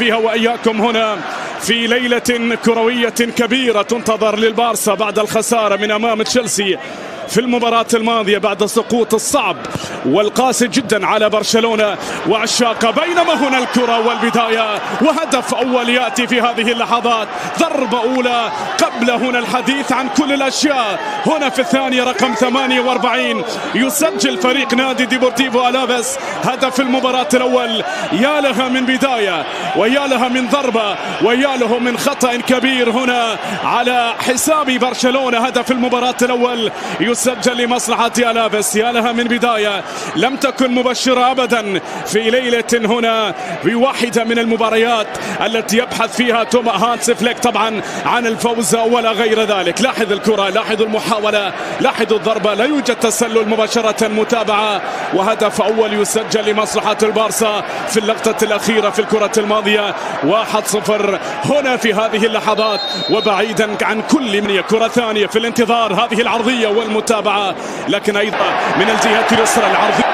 فيها وإياكم هنا في ليلة كروية كبيرة تنتظر للبارسا بعد الخسارة من أمام تشيلسي في المباراة الماضية بعد السقوط الصعب والقاسي جدا على برشلونة وعشاقه. بينما هنا الكرة والبداية وهدف أول يأتي في هذه اللحظات، ضربة أولى قبل هنا الحديث عن كل الأشياء. هنا في الثانية رقم 48 يسجل فريق نادي ديبورتيفو ألافيس هدف المباراة الأول. يا لها من بداية ويا لها من ضربة ويا له من خطأ كبير هنا على حساب برشلونة. هدف المباراة الأول يسجل لمصلحة ألافيس. يا لها من بداية لم تكن مبشرة أبدا في ليلة هنا بواحدة من المباريات التي يبحث فيها هانس فليك طبعا عن الفوز ولا غير ذلك. لاحظ الكرة، لاحظ المحاولة، لاحظ الضربة، لا يوجد تسلل مباشرة. متابعة وهدف أول يسجل لمصلحة البارسا في اللقطة الأخيرة في الكرة الماضية. 1-0 هنا في هذه اللحظات وبعيدا عن كل من كرة ثانية في الانتظار. هذه العرضية والمتابعة لكن أيضا من الجهة اليسرى العرضية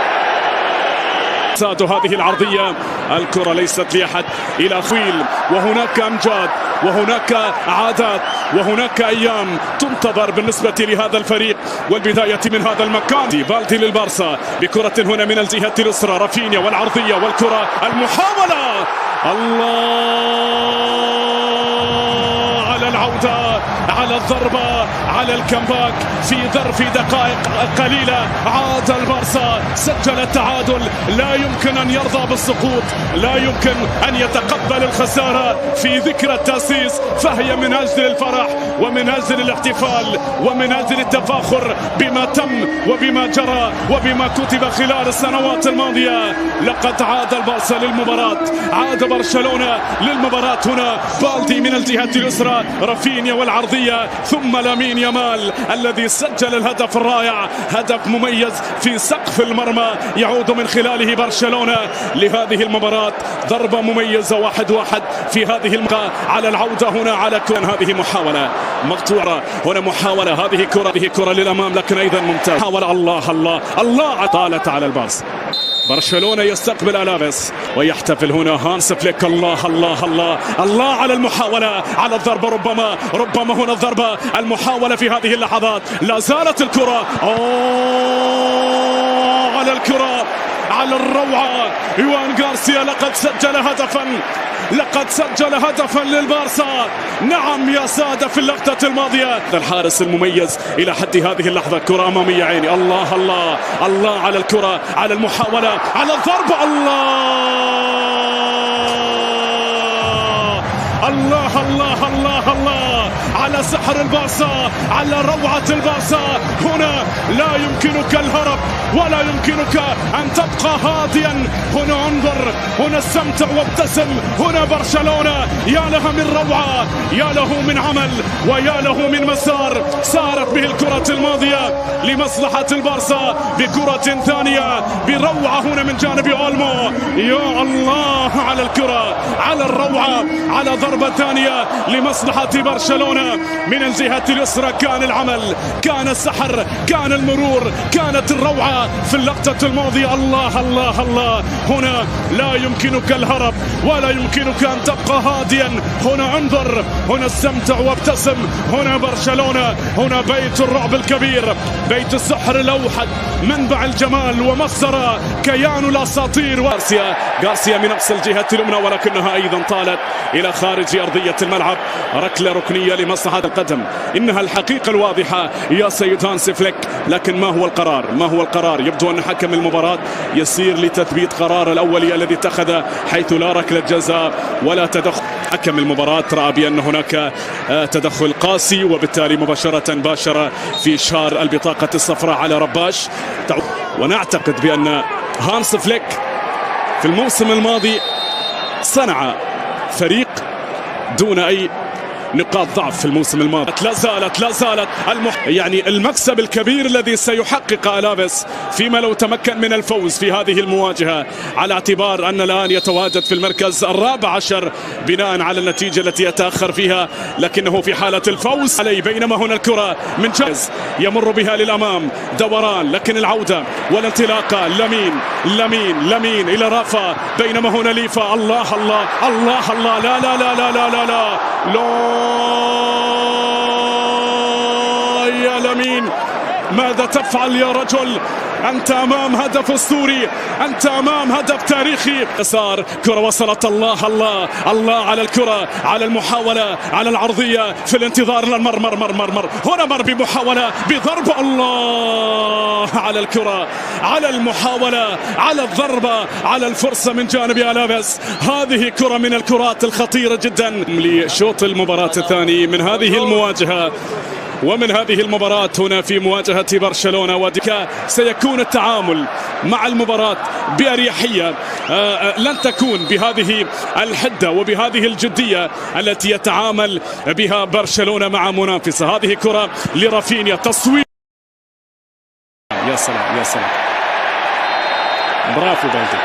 هذه العرضية. الكرة ليست لأحد إلى خويل وهناك أمجاد وهناك عادات وهناك أيام تنتظر بالنسبة لهذا الفريق والبداية من هذا المكان. بالدي للبارسا بكرة هنا من الجهة اليسرى، رافينيا والعرضية والكرة المحاولة. الله على العودة، على الضربة، على الكمباك في ظرف دقائق قليلة. عاد البارسا، سجل التعادل. لا يمكن أن يرضى بالسقوط، لا يمكن أن يتقبل الخسارة في ذكرى التأسيس، فهي من أجل الفرح ومن أجل الاحتفال ومن أجل التفاخر بما تم وبما جرى وبما كتب خلال السنوات الماضية. لقد عاد البارسا للمباراة، عاد برشلونة للمباراة. هنا بالدي من الجهة اليسرى، رافينيا والعرضية، ثم لامين يامال الذي سجل الهدف الرائع، هدف مميز في سقف المرمى يعود من خلاله برشلونة لهذه المباراة. ضربة مميزة 1-1 في هذه المباراة. على العودة هنا على كون هذه محاولة مقطوعة، هنا محاولة، هذه كرة للأمام لكن أيضا ممتاز. محاولة الله الله الله طالت على البارسا. برشلونة يستقبل ألافيس ويحتفل هنا هانس فليك. الله الله الله الله على المحاولة، على الضربة، ربما هنا الضربة، المحاولة في هذه اللحظات. لا زالت الكرة على الكرة، على الروعة. يوان غارسيا لقد سجل هدفا للبارسا. نعم يا سادة في اللقطة الماضية. الحارس المميز إلى حد هذه اللحظة. كرة أمامية عيني. الله الله الله على الكرة، على المحاولة، على الضربة. الله الله الله الله على سحر البارسا، على روعة البارسا. هنا لا يمكنك الهرب ولا يمكنك أن تبقى هاديا. هنا انظر، هنا استمتع وابتسم. هنا برشلونة، يا لها من روعة، يا له من عمل ويا له من مسار سارت به الكرة الماضية لمصلحة البارسا بكرة ثانية بروعة هنا من جانب أولمو. يا الله على الكرة، على الروعة، على ضربة ثانية لمصلحة برشلونة من الجهة اليسرى. كان العمل، كان السحر، كان المرور، كانت الروعة في اللقطة الماضية. الله الله الله. هنا لا يمكنك الهرب ولا يمكنك أن تبقى هاديا. هنا انظر، هنا استمتع وابتسم. هنا برشلونة، هنا بيت الرعب الكبير، بيت السحر الأوحد، منبع الجمال ومصدر كيان الأساطير. غارسيا من أقصى الجهة اليمنى ولكنها أيضا طالت إلى خارج أرضية الملعب. ركلة ركنية لمصلحة القدم. إنها الحقيقة الواضحة يا سيد هانس فليك. لكن ما هو القرار؟ ما هو القرار؟ يبدو أن حكم المباراة يسير لتثبيت قرار الأولي الذي اتخذ، حيث لا ركلة جزاء ولا تدخل. حكم المباراة رأى بأن هناك تدخل قاسي وبالتالي مباشرة باشر في إشهار البطاقة الصفراء على رباش. ونعتقد بأن هانس فليك في الموسم الماضي صنع فريق دون أي نقاط ضعف في الموسم الماضي. لا زالت يعني المكسب الكبير الذي سيحقق ألافيس فيما لو تمكن من الفوز في هذه المواجهة، على اعتبار أن الآن يتواجد في المركز الرابع عشر بناء على النتيجة التي يتأخر فيها، لكنه في حالة الفوز عليه. بينما هنا الكرة من جاز يمر بها للأمام، دوران، لكن العودة والانطلاقة لمين إلى رافا، بينما هنا ليفا. الله الله الله الله، لا لا لا لا لا لا لا, لا يا لمين، ماذا تفعل يا رجل؟ أنت أمام هدف أسطوري، أنت أمام هدف تاريخي. يسار كرة وصلت، الله الله الله على الكرة، على المحاولة، على العرضية، في الانتظار للمر. هنا مر بمحاولة بضرب، الله على الكرة، على المحاولة، على الضربة، على الفرصة من جانب ألافيس. هذه كرة من الكرات الخطيرة جدا لشوط المباراة الثاني من هذه المواجهة. ومن هذه المباراة هنا في مواجهة برشلونة وديكا سيكون التعامل مع المباراة بأريحية، لن تكون بهذه الحدة وبهذه الجدية التي يتعامل بها برشلونة مع منافسة. هذه كرة لرافينيا، تصوير، يا سلام برافو بالدي،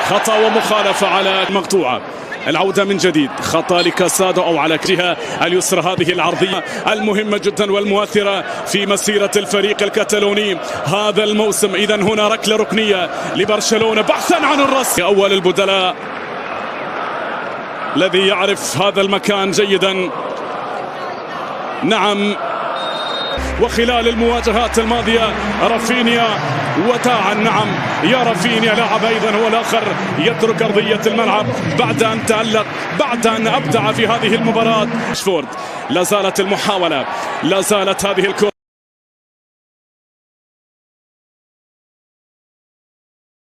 خطأ ومخالفة على مقطوعة. العودة من جديد، خطأ لكاسادو أو على الجهة اليسرى. هذه العرضية المهمة جدا والمؤثرة في مسيرة الفريق الكتالوني هذا الموسم. إذن هنا ركلة ركنية لبرشلونة بحثا عن الرص. أول البدلاء الذي يعرف هذا المكان جيدا، نعم، وخلال المواجهات الماضية رافينيا وداعا، نعم يا رافينيا لاعب أيضا هو الآخر يترك أرضية الملعب بعد أن تألق، بعد أن أبدع في هذه المباراة. راشفورد، لا زالت المحاولة، لا زالت هذه الكرة.